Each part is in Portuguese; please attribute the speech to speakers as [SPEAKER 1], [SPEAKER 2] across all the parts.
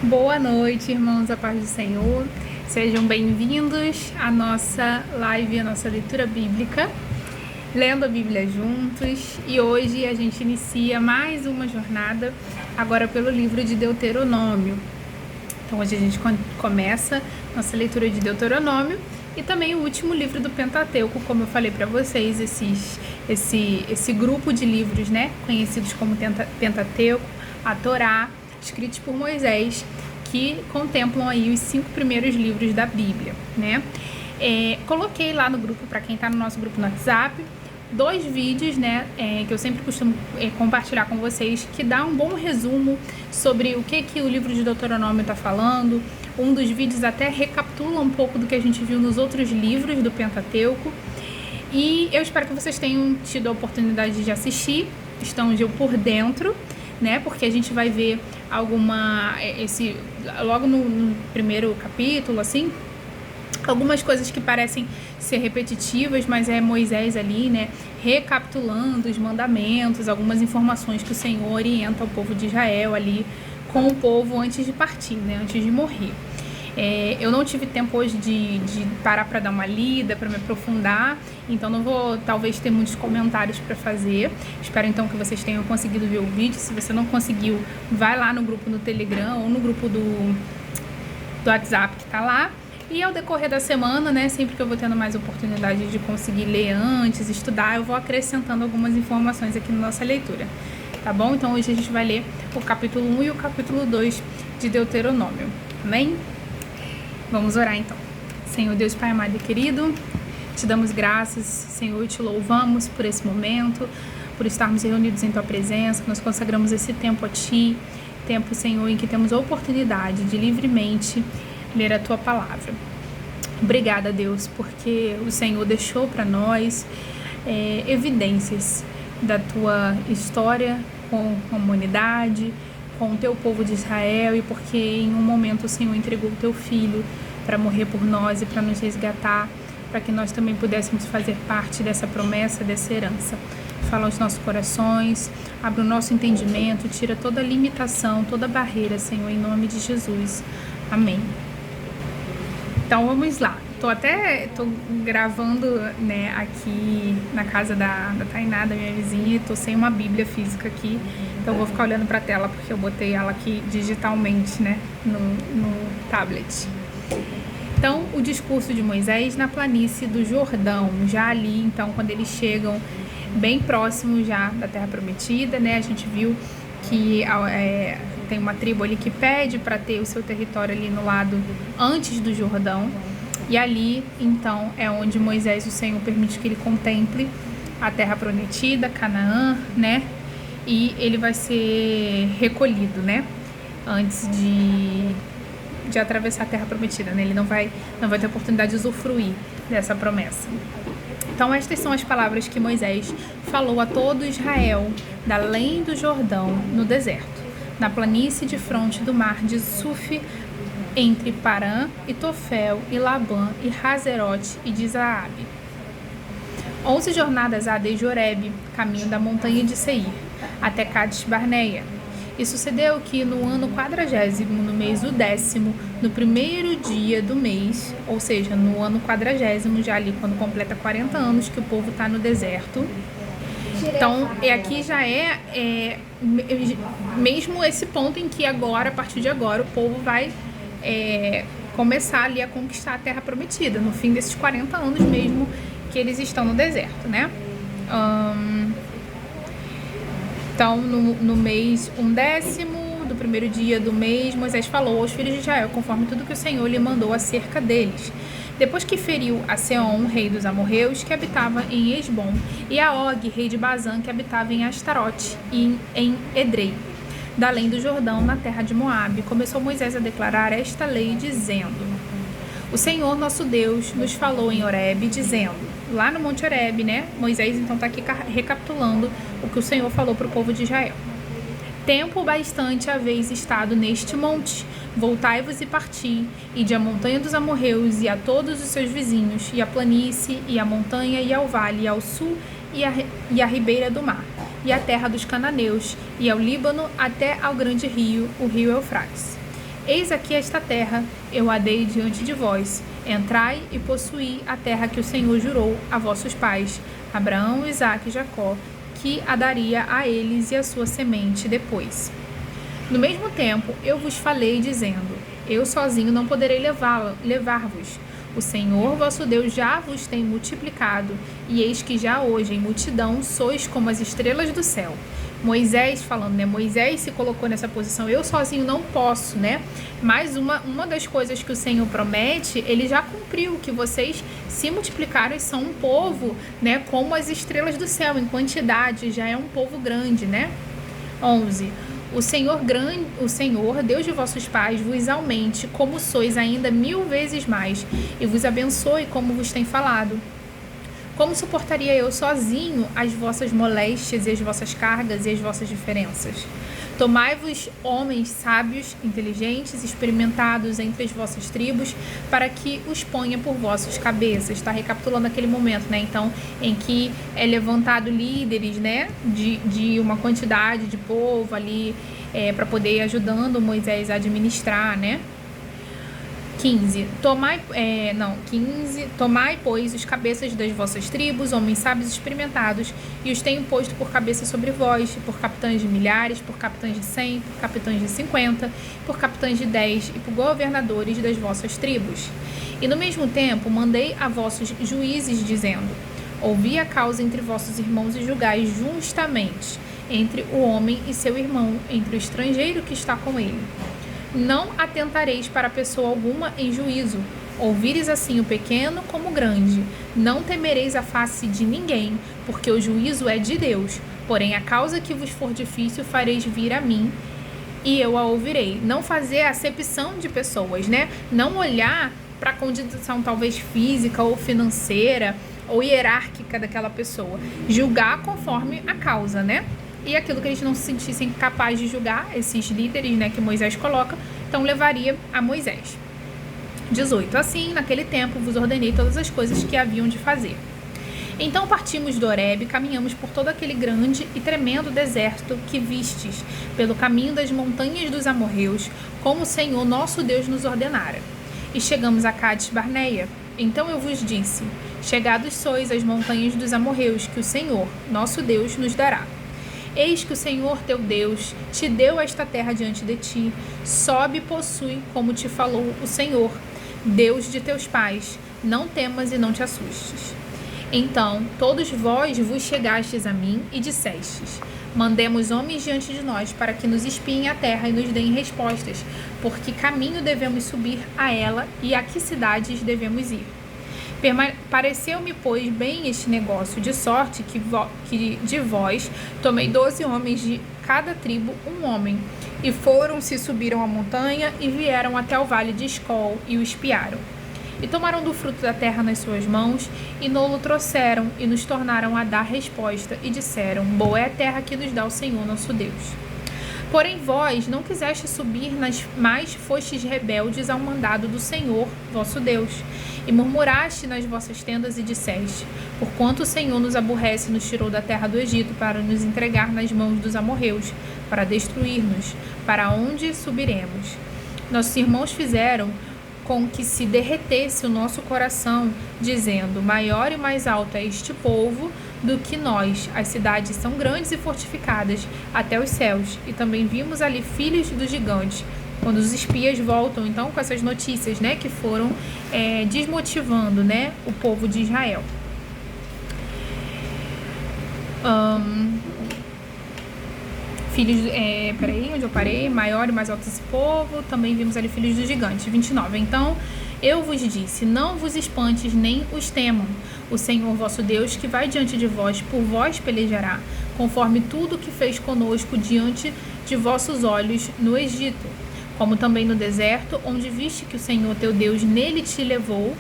[SPEAKER 1] Boa noite, irmãos, a paz do Senhor. Sejam bem-vindos à nossa live, à nossa leitura bíblica, lendo a Bíblia juntos. E hoje a gente inicia mais uma jornada, agora pelo livro de Deuteronômio. Então hoje a gente começa nossa leitura de Deuteronômio e também o último livro do Pentateuco, como eu falei para vocês, esse grupo de livros, né, conhecidos como Pentateuco, a Torá, escritos por Moisés, que contemplam aí os 5 primeiros livros da Bíblia, né? Coloquei lá no grupo, para quem está no nosso grupo no WhatsApp, 2 vídeos, né, que eu sempre costumo compartilhar com vocês, que dá um bom resumo sobre o que o livro de Deuteronômio está falando. Um dos vídeos até recapitula um pouco do que a gente viu nos outros livros do Pentateuco. E eu espero que vocês tenham tido a oportunidade de assistir, estão por dentro, né? Porque a gente vai ver logo no primeiro capítulo, assim, algumas coisas que parecem ser repetitivas, mas é Moisés ali, né, recapitulando os mandamentos, algumas informações que o Senhor orienta o povo de Israel ali com o povo antes de partir, né, antes de morrer. Eu não tive tempo hoje de parar para dar uma lida, para me aprofundar, então não vou talvez ter muitos comentários para fazer. Espero então que vocês tenham conseguido ver o vídeo. Se você não conseguiu, vai lá no grupo no Telegram ou no grupo do WhatsApp que tá lá. E ao decorrer da semana, né, sempre que eu vou tendo mais oportunidade de conseguir ler antes, estudar, eu vou acrescentando algumas informações aqui na nossa leitura, tá bom? Então hoje a gente vai ler o capítulo 1 e o capítulo 2 de Deuteronômio, amém? Vamos orar então. Senhor Deus, Pai amado e querido, te damos graças, Senhor, e te louvamos por esse momento, por estarmos reunidos em Tua presença. Nós consagramos esse tempo a Ti, tempo, Senhor, em que temos a oportunidade de livremente ler a Tua palavra. Obrigada, Deus, porque o Senhor deixou para nós evidências da Tua história com a humanidade, com o Teu povo de Israel, e porque em um momento o Senhor entregou o Teu Filho para morrer por nós e para nos resgatar, para que nós também pudéssemos fazer parte dessa promessa, dessa herança. Fala aos nossos corações, abre o nosso entendimento, tira toda limitação, toda barreira, Senhor, em nome de Jesus. Amém. Então vamos lá. Tô gravando, né, aqui na casa da Tainá, da minha vizinha, e tô sem uma Bíblia física aqui, então eu vou ficar olhando pra tela porque eu botei ela aqui digitalmente, né, no tablet. Então, o discurso de Moisés na planície do Jordão, já ali, então, quando eles chegam bem próximo já da Terra Prometida, né, a gente viu que tem uma tribo ali que pede para ter o seu território ali no lado antes do Jordão. E ali, então, é onde Moisés, o Senhor, permite que ele contemple a Terra Prometida, Canaã, né? E ele vai ser recolhido, né? Antes de atravessar a Terra Prometida, né? Ele não vai ter oportunidade de usufruir dessa promessa. Então, estas são as palavras que Moisés falou a todo Israel, da além do Jordão, no deserto, na planície de fronte do mar de Suf, entre Parã e Tofel e Labã e Hazerote e de Zaabe. 11 jornadas há desde Horebe, caminho da montanha de Seir, até Cades Barneia. E sucedeu que no ano 40º, no mês do 10º, no primeiro dia do mês, ou seja, no ano 40º, já ali quando completa 40 anos que o povo está no deserto. Então, aqui já mesmo esse ponto em que agora, a partir de agora, o povo vai começar ali a conquistar a Terra Prometida, no fim desses 40 anos mesmo que eles estão no deserto, né? Então, no mês 10º do primeiro dia do mês, Moisés falou aos filhos de Israel, conforme tudo que o Senhor lhe mandou acerca deles. Depois que feriu a Seom, rei dos amorreus, que habitava em Esbom, e a Og, rei de Bazã, que habitava em Astarote e em Edrei, da além do Jordão, na terra de Moabe, começou Moisés a declarar esta lei, dizendo: O Senhor nosso Deus nos falou em Horebe, dizendo, lá no Monte Horebe, né? Moisés então está aqui recapitulando o que o Senhor falou para o povo de Israel. Tempo bastante haveis estado neste monte, voltai-vos e parti, ide à montanha dos amorreus e a todos os seus vizinhos, e à planície, e à montanha, e ao vale, e ao sul, e à ribeira do mar, e à terra dos cananeus, e ao Líbano, até ao grande rio, o rio Eufrates. Eis aqui esta terra, eu a dei diante de vós. Entrai e possuí a terra que o Senhor jurou a vossos pais, Abraão, Isaque e Jacó, que a daria a eles e a sua semente depois. No mesmo tempo, eu vos falei, dizendo: eu sozinho não poderei levar-vos. O Senhor vosso Deus já vos tem multiplicado, e eis que já hoje em multidão sois como as estrelas do céu. Moisés falando, né? Moisés se colocou nessa posição, eu sozinho não posso, né? Mas uma das coisas que o Senhor promete, ele já cumpriu, que vocês se multiplicaram e são um povo, né? Como as estrelas do céu, em quantidade, já é um povo grande, né? 11. O Senhor, Deus de vossos pais, vos aumente, como sois ainda 1000 vezes mais, e vos abençoe, como vos tem falado. Como suportaria eu sozinho as vossas moléstias e as vossas cargas e as vossas diferenças? Tomai-vos homens sábios, inteligentes, experimentados entre as vossas tribos, para que os ponha por vossas cabeças. Está recapitulando aquele momento, né? Então, em que é levantado líderes, né? De uma quantidade de povo ali, para poder ir ajudando Moisés a administrar, né? 15. Tomai, pois, os cabeças das vossas tribos, homens sábios experimentados, e os tenho posto por cabeça sobre vós, por capitães de milhares, por capitães de 100, por capitães de 50, por capitães de 10, e por governadores das vossas tribos. E no mesmo tempo mandei a vossos juízes, dizendo: ouvi a causa entre vossos irmãos e julgai justamente entre o homem e seu irmão, entre o estrangeiro que está com ele. Não atentareis para pessoa alguma em juízo. Ouvires assim o pequeno como o grande. Não temereis a face de ninguém, porque o juízo é de Deus. Porém, a causa que vos for difícil fareis vir a mim, e eu a ouvirei. Não fazer acepção de pessoas, né? Não olhar para a condição talvez física ou financeira ou hierárquica daquela pessoa. Julgar conforme a causa, né? E aquilo que eles não se sentissem capazes de julgar, esses líderes, né, que Moisés coloca, então levaria a Moisés. 18. Assim, naquele tempo, vos ordenei todas as coisas que haviam de fazer. Então partimos de Horebe, caminhamos por todo aquele grande e tremendo deserto que vistes, pelo caminho das montanhas dos amorreus, como o Senhor nosso Deus nos ordenara. E chegamos a Cades Barneia. Então eu vos disse: chegados sois às montanhas dos amorreus, que o Senhor, nosso Deus, nos dará. Eis que o Senhor teu Deus te deu esta terra diante de ti. Sobe e possui, como te falou o Senhor, Deus de teus pais. Não temas e não te assustes. Então todos vós vos chegastes a mim e dissestes: mandemos homens diante de nós, para que nos espiem a terra e nos deem respostas, porque caminho devemos subir a ela e a que cidades devemos ir. Pareceu-me, pois, bem este negócio, de sorte que de vós tomei 12 homens de cada tribo, um homem, e foram-se, subiram a montanha e vieram até o vale de Escol e o espiaram. E tomaram do fruto da terra nas suas mãos, e no-lo trouxeram, e nos tornaram a dar resposta, e disseram: boa é a terra que nos dá o Senhor nosso Deus. Porém vós não quisestes subir, mas fostes rebeldes ao mandado do Senhor vosso Deus, e murmuraste nas vossas tendas e disseste: porquanto o Senhor nos aborrece e nos tirou da terra do Egito para nos entregar nas mãos dos amorreus, para destruir-nos, para onde subiremos? Nossos irmãos fizeram com que se derretesse o nosso coração, dizendo: maior e mais alto é este povo do que nós. As cidades são grandes e fortificadas até os céus, e também vimos ali filhos dos gigantes. Quando os espias voltam, então, com essas notícias, né, que foram desmotivando, né, o povo de Israel. Peraí, onde eu parei? Maior e mais alto esse povo, também vimos ali filhos dos gigantes. 29. Então eu vos disse: não vos espantes nem os temam. O Senhor vosso Deus, que vai diante de vós, por vós pelejará, conforme tudo que fez conosco diante de vossos olhos no Egito, como também no deserto, onde viste que o Senhor teu Deus nele te levou,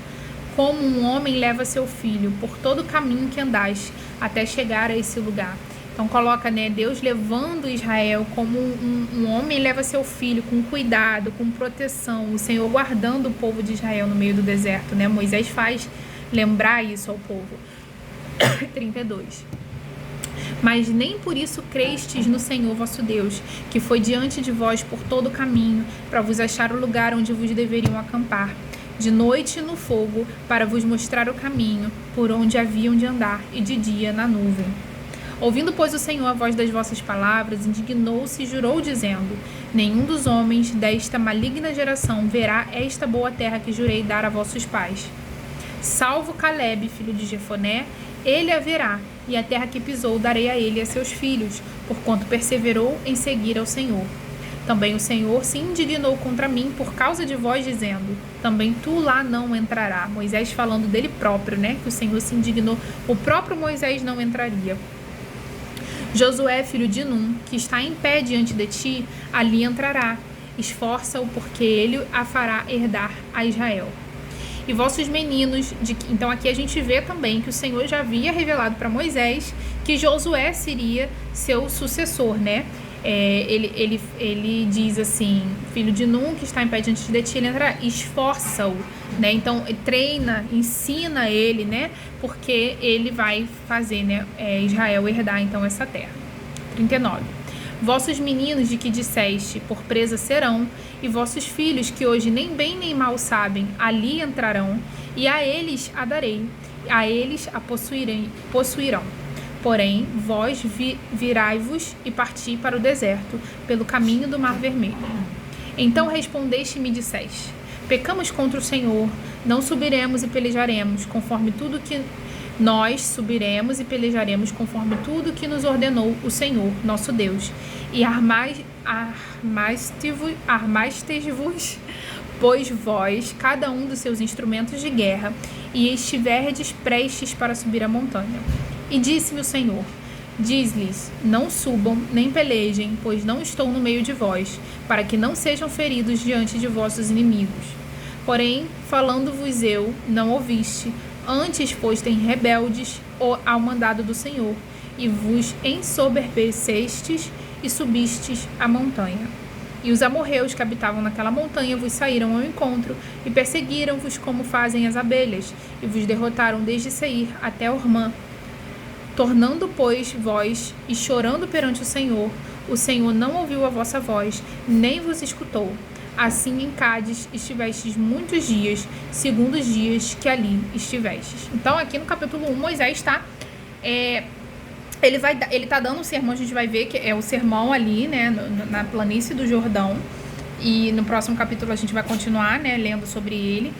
[SPEAKER 1] como um homem leva seu filho, por todo o caminho que andaste, até chegar a esse lugar. Então coloca, né, Deus levando Israel como um homem leva seu filho, com cuidado, com proteção, o Senhor guardando o povo de Israel no meio do deserto, né? Moisés faz lembrar isso ao povo. 32. Mas nem por isso crestes no Senhor vosso Deus, que foi diante de vós por todo o caminho, para vos achar o lugar onde vos deveriam acampar, de noite no fogo, para vos mostrar o caminho, por onde haviam de andar, e de dia na nuvem. Ouvindo, pois, o Senhor a voz das vossas palavras, indignou-se e jurou, dizendo: nenhum dos homens desta maligna geração verá esta boa terra que jurei dar a vossos pais. Salvo Calebe, filho de Jefoné, ele a verá, e a terra que pisou darei a ele e a seus filhos, porquanto perseverou em seguir ao Senhor. Também o Senhor se indignou contra mim por causa de vós, dizendo: também tu lá não entrarás. Moisés falando dele próprio, né? Que o Senhor se indignou, o próprio Moisés não entraria. Josué, filho de Num, que está em pé diante de ti, ali entrará. Esforça-o, porque ele a fará herdar a Israel. E vossos meninos, então aqui a gente vê também que o Senhor já havia revelado para Moisés que Josué seria seu sucessor, né? Ele diz assim: filho de Num, que está em pé diante de ti, ele entrará. Esforça-o, né? Então treina, ensina ele, né? Porque ele vai fazer, né, Israel herdar então essa terra. 39. Vossos meninos de que disseste, por presa serão, e vossos filhos, que hoje nem bem nem mal sabem, ali entrarão, e a eles a darei, a eles a possuirão. Porém, vós virai-vos e parti para o deserto, pelo caminho do Mar Vermelho. Então respondeste e me disseste: pecamos contra o Senhor, não subiremos e pelejaremos, conforme tudo que nós subiremos e pelejaremos conforme tudo que nos ordenou o Senhor, nosso Deus. E armaste-vos, pois vós, cada um dos seus instrumentos de guerra, e estiverdes prestes para subir a montanha. E disse-me o Senhor: diz-lhes, não subam, nem pelejem, pois não estou no meio de vós, para que não sejam feridos diante de vossos inimigos. Porém, falando-vos eu, não ouviste, antes fostem rebeldes ao mandado do Senhor, e vos ensoberbecestes e subistes a montanha. E os amorreus que habitavam naquela montanha vos saíram ao encontro, e perseguiram-vos como fazem as abelhas, e vos derrotaram desde Seir até Ormã. Tornando, pois, vós, e chorando perante o Senhor não ouviu a vossa voz, nem vos escutou. Assim em Cádiz estivestes muitos dias, segundo os dias que ali estivestes. Então, aqui no capítulo 1, Moisés está... ele está dando um sermão, a gente vai ver que é o sermão ali, né, na planície do Jordão. E no próximo capítulo a gente vai continuar, né, lendo sobre ele.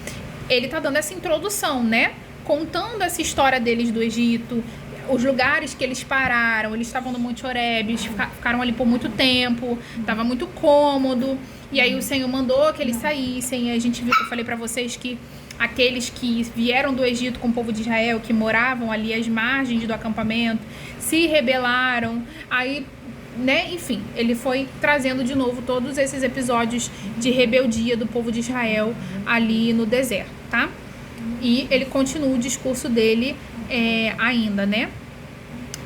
[SPEAKER 1] Ele está dando essa introdução, né, contando essa história deles do Egito, os lugares que eles pararam. Eles estavam no Monte Horebe, eles ficaram ali por muito tempo, estava muito cômodo. E aí o Senhor mandou que eles saíssem. E a gente viu, que eu falei para vocês, que aqueles que vieram do Egito com o povo de Israel, que moravam ali às margens do acampamento, se rebelaram. Aí, né, enfim, ele foi trazendo de novo todos esses episódios de rebeldia do povo de Israel ali no deserto, tá? E ele continua o discurso dele ainda, né,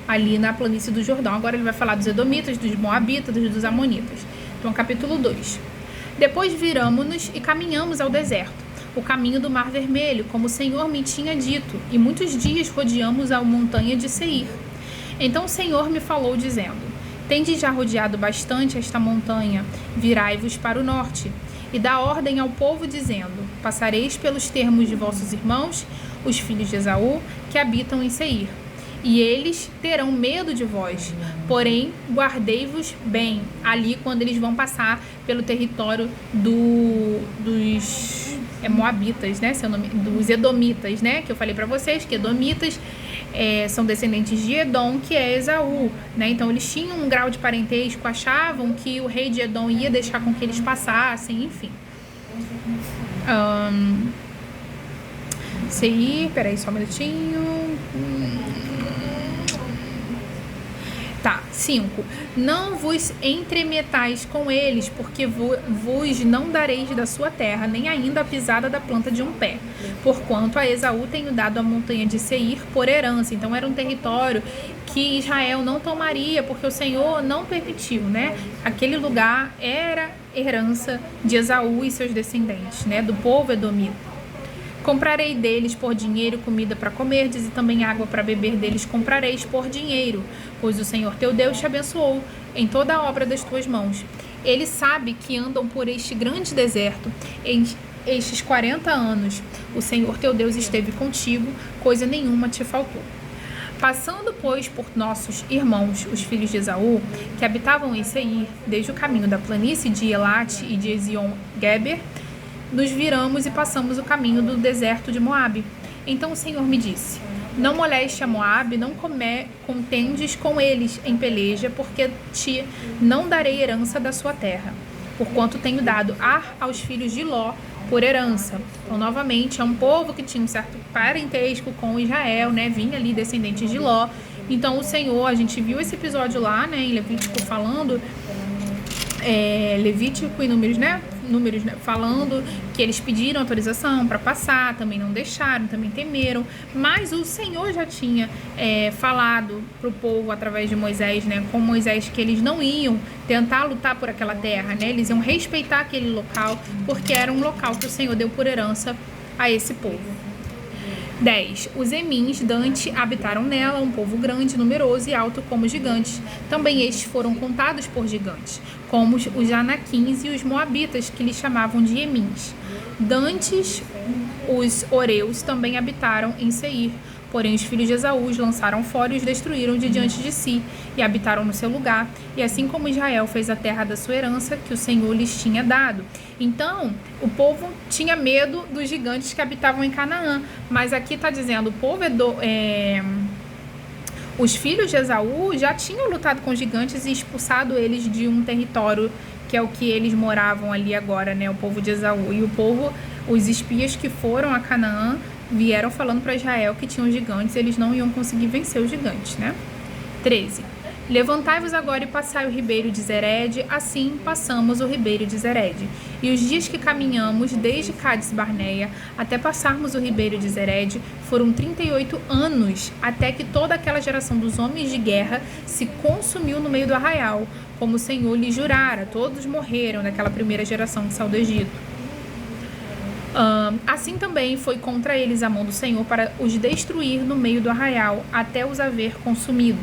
[SPEAKER 1] ali na planície do Jordão. Agora ele vai falar dos Edomitas, dos Moabitas, dos Amonitas. Então, capítulo 2. Depois viramo-nos e caminhamos ao deserto, o caminho do Mar Vermelho, como o Senhor me tinha dito, e muitos dias rodeamos a montanha de Seir. Então o Senhor me falou, dizendo: tendes já rodeado bastante esta montanha, virai-vos para o norte, e dá ordem ao povo, dizendo: passareis pelos termos de vossos irmãos, os filhos de Esaú, que habitam em Seir. E eles terão medo de vós, porém guardei-vos bem ali quando eles vão passar pelo território dos Moabitas, né? Dos Edomitas, né? Que eu falei para vocês que Edomitas são descendentes de Edom, que é Esaú, né? Então eles tinham um grau de parentesco, achavam que o rei de Edom ia deixar com que eles passassem, enfim. Seir, peraí só um minutinho. Tá, 5. Não vos entremetais com eles, porque vos não dareis da sua terra, nem ainda a pisada da planta de um pé. Porquanto a Esaú tenho dado a montanha de Seir por herança. Então era um território que Israel não tomaria, porque o Senhor não permitiu, né? Aquele lugar era herança de Esaú e seus descendentes, né? Do povo edomita. Comprarei deles por dinheiro comida para comerdes, e também água para beber deles comprareis por dinheiro, pois o Senhor teu Deus te abençoou em toda a obra das tuas mãos. Ele sabe que andam por este grande deserto em estes 40 anos. O Senhor teu Deus esteve contigo, coisa nenhuma te faltou. Passando, pois, por nossos irmãos, os filhos de Esaú, que habitavam em Seir, desde o caminho da planície de Elate e de Ezion-Geber, nos viramos e passamos o caminho do deserto de Moabe. Então o Senhor me disse: não moleste a Moabe, não contendes com eles em peleja, porque te não darei herança da sua terra, porquanto tenho dado Ar aos filhos de Ló por herança. Então, novamente, é um povo que tinha um certo parentesco com Israel, né? Vinha ali descendentes de Ló. Então, o Senhor, a gente viu esse episódio lá, né, em Levítico falando, Levítico e Números, né? Números, né? Falando que eles pediram autorização para passar, também não deixaram, também temeram, mas o Senhor já tinha falado para o povo através de Moisés, né, com Moisés, que eles não iam tentar lutar por aquela terra, né, eles iam respeitar aquele local, porque era um local que o Senhor deu por herança a esse povo. 10. Os Emins Dante habitaram nela, um povo grande, numeroso e alto como gigantes. Também estes foram contados por gigantes, como os Anaquins e os Moabitas, que lhes chamavam de Emins. Dantes, os Oreus, também habitaram em Seir. Porém, os filhos de Esaú os lançaram fora e os destruíram de diante de si, e habitaram no seu lugar, e assim como Israel fez a terra da sua herança, que o Senhor lhes tinha dado. Então, o povo tinha medo dos gigantes que habitavam em Canaã, mas aqui está dizendo, o povo os filhos de Esaú já tinham lutado com gigantes e expulsado eles de um território que é o que eles moravam ali agora, né, o povo de Esaú. E o povo, os espias que foram a Canaã, vieram falando para Israel que tinham gigantes, eles não iam conseguir vencer os gigantes, né? 13. Levantai-vos agora e passai o ribeiro de Zered, assim passamos o ribeiro de Zered. E os dias que caminhamos desde Cádiz Barneia até passarmos o ribeiro de Zered foram 38 anos, até que toda aquela geração dos homens de guerra se consumiu no meio do arraial, como o Senhor lhe jurara. Todos morreram naquela primeira geração que saiu do Egito. Assim também foi contra eles a mão do Senhor para os destruir no meio do arraial, até os haver consumido.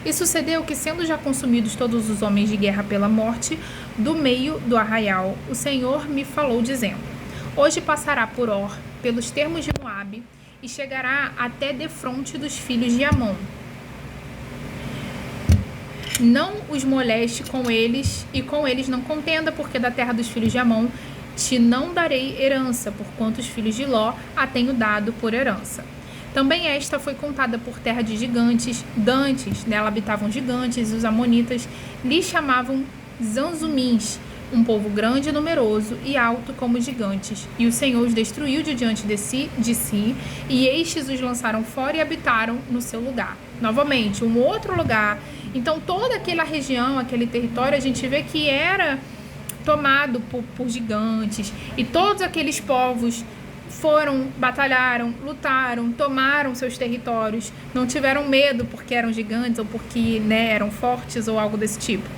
[SPEAKER 1] E sucedeu que, sendo já consumidos todos os homens de guerra pela morte, do meio do arraial, o Senhor me falou, dizendo: hoje passará por Or, pelos termos de Moabe, e chegará até defronte dos filhos de Amon. Não os moleste com eles, e com eles não contenda, porque da terra dos filhos de Amon te não darei herança, porquanto os filhos de Ló a tenho dado por herança. Também esta foi contada por terra de gigantes, Dantes, nela habitavam gigantes, e os amonitas lhe chamavam Zanzumins, um povo grande, numeroso e alto como gigantes. E o Senhor os destruiu de diante de si, e estes os lançaram fora e habitaram no seu lugar. Novamente, um outro lugar. Então, toda aquela região, aquele território, a gente vê que era tomado por gigantes, e todos aqueles povos batalharam, lutaram, tomaram seus territórios, não tiveram medo porque eram gigantes ou porque, né, eram fortes ou algo desse tipo.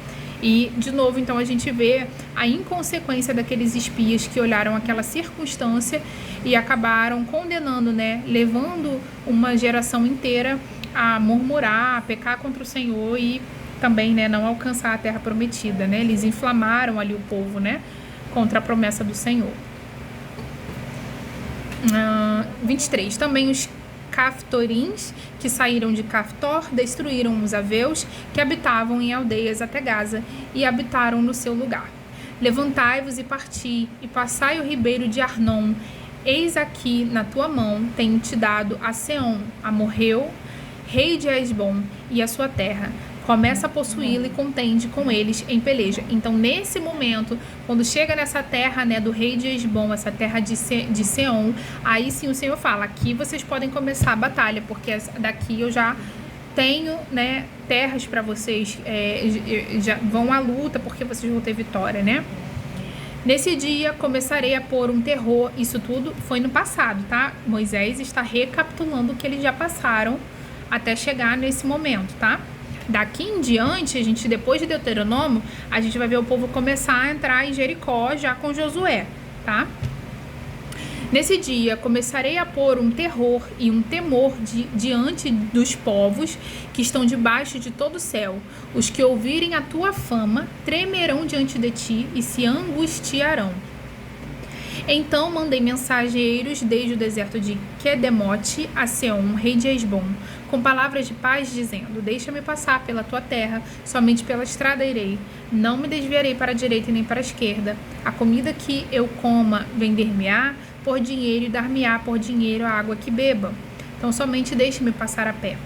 [SPEAKER 1] E, de novo, então a gente vê a inconsequência daqueles espias que olharam aquela circunstância e acabaram condenando, né, levando uma geração inteira a murmurar, a pecar contra o Senhor e também, né, não alcançar a terra prometida, né? Eles inflamaram ali o povo, né, contra a promessa do Senhor. 23. Também os Caftorins, que saíram de Caftor, destruíram os aveus que habitavam em aldeias até Gaza e habitaram no seu lugar. Levantai-vos e parti, e passai o ribeiro de Arnon. Eis aqui na tua mão tenho te dado a Seom, amorreu, rei de Hesbom, e a sua terra. Começa a possuí-la e contende com eles em peleja. Então, nesse momento, quando chega nessa terra, né, do rei de Hesbom, essa terra de Seom, aí sim o Senhor fala: aqui vocês podem começar a batalha, porque daqui eu já tenho, né, terras para vocês, já vão à luta, porque vocês vão ter vitória, né? Nesse dia começarei a pôr um terror. Isso tudo foi no passado, tá? Moisés está recapitulando o que eles já passaram até chegar nesse momento, tá? Daqui em diante, a gente, depois de Deuteronômio, a gente vai ver o povo começar a entrar em Jericó já com Josué, tá? Nesse dia começarei a pôr um terror e um temor diante dos povos que estão debaixo de todo o céu. Os que ouvirem a tua fama tremerão diante de ti e se angustiarão. Então mandei mensageiros desde o deserto de Quedemote a Seom, rei de Hesbom, com palavras de paz, dizendo: deixa-me passar pela tua terra, somente pela estrada irei. Não me desviarei para a direita nem para a esquerda. A comida que eu coma vender-me-á por dinheiro e dar-me-á por dinheiro a água que beba. Então somente deixe-me passar a pé.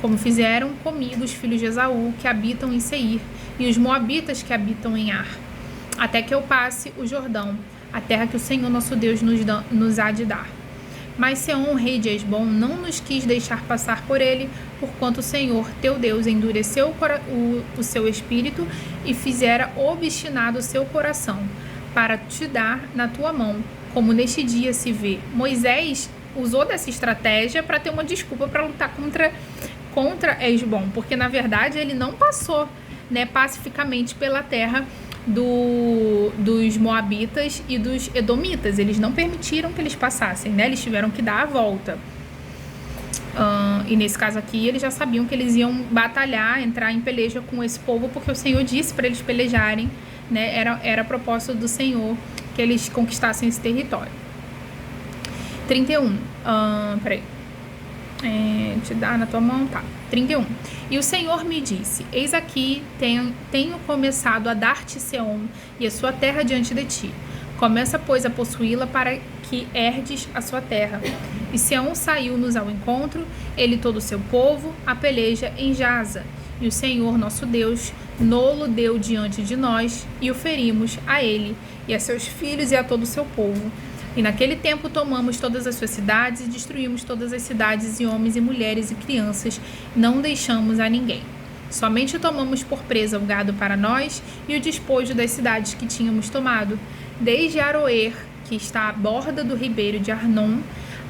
[SPEAKER 1] Como fizeram comigo os filhos de Esaú, que habitam em Seir, e os moabitas que habitam em Ar, até que eu passe o Jordão, a terra que o Senhor nosso Deus nos há de dar. Mas Seom, rei de Hesbom, não nos quis deixar passar por ele, porquanto o Senhor, teu Deus, endureceu o seu espírito e fizera obstinado o seu coração, para te dar na tua mão, como neste dia se vê. Moisés usou dessa estratégia para ter uma desculpa para lutar contra Hesbom, porque na verdade ele não passou, né, pacificamente pela terra dos moabitas e dos edomitas. Eles não permitiram que eles passassem, né? Eles tiveram que dar a volta. E nesse caso aqui, eles já sabiam que eles iam batalhar, entrar em peleja com esse povo, porque o Senhor disse para eles pelejarem, né? Era propósito do Senhor que eles conquistassem esse território. 31. Te dá na tua mão, tá. 31. E o Senhor me disse: eis aqui tenho começado a dar-te Seom e a sua terra diante de ti. Começa, pois, a possuí-la para que herdes a sua terra. E Seom saiu-nos ao encontro, ele e todo o seu povo, a peleja em Jaza. E o Senhor nosso Deus nolo deu diante de nós, e o ferimos a ele, e a seus filhos e a todo o seu povo. E naquele tempo tomamos todas as suas cidades e destruímos todas as cidades e homens e mulheres e crianças, não deixamos a ninguém. Somente tomamos por presa o gado para nós e o despojo das cidades que tínhamos tomado, desde Aroer, que está à borda do ribeiro de Arnon,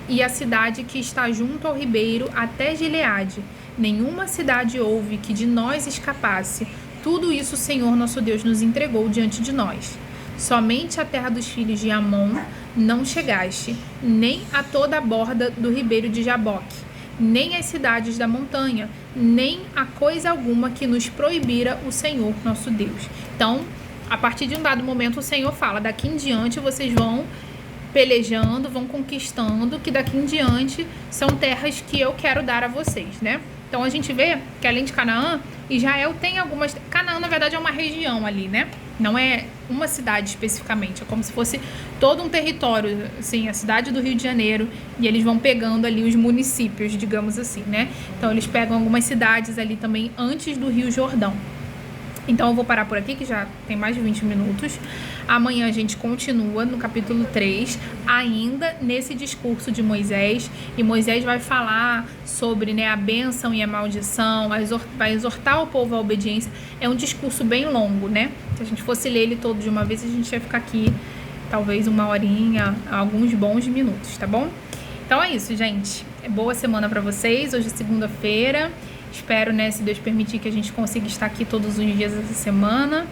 [SPEAKER 1] e a cidade que está junto ao ribeiro até Gileade. Nenhuma cidade houve que de nós escapasse. Tudo isso o Senhor nosso Deus nos entregou diante de nós. Somente a terra dos filhos de Amon não chegaste, nem a toda a borda do ribeiro de Jaboque, nem as cidades da montanha, nem a coisa alguma que nos proibira o Senhor nosso Deus. Então, a partir de um dado momento, o Senhor fala: daqui em diante vocês vão pelejando, vão conquistando, que daqui em diante são terras que eu quero dar a vocês, né? Então a gente vê que além de Canaã, Israel tem algumas... Canaã, na verdade, é uma região ali, né? Não é uma cidade especificamente, é como se fosse todo um território, assim, a cidade do Rio de Janeiro, e eles vão pegando ali os municípios, digamos assim, né? Então eles pegam algumas cidades ali também antes do Rio Jordão. Então eu vou parar por aqui, que já tem mais de 20 minutos. Amanhã a gente continua no capítulo 3, ainda nesse discurso de Moisés. E Moisés vai falar sobre, né, a bênção e a maldição, vai exortar o povo à obediência. É um discurso bem longo, né? Se a gente fosse ler ele todo de uma vez, a gente ia ficar aqui talvez uma horinha, alguns bons minutos, tá bom? Então é isso, gente. Boa semana pra vocês. Hoje é segunda-feira. Espero, né, se Deus permitir, que a gente consiga estar aqui todos os dias dessa semana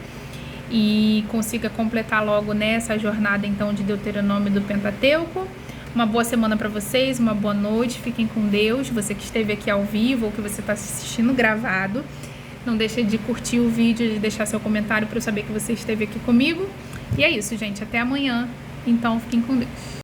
[SPEAKER 1] e consiga completar logo, né, essa jornada então de Deuteronômio do Pentateuco. Uma boa semana para vocês, uma boa noite, fiquem com Deus. Você que esteve aqui ao vivo ou que você está assistindo gravado, não deixe de curtir o vídeo, de deixar seu comentário para eu saber que você esteve aqui comigo. E é isso, gente, até amanhã. Então fiquem com Deus.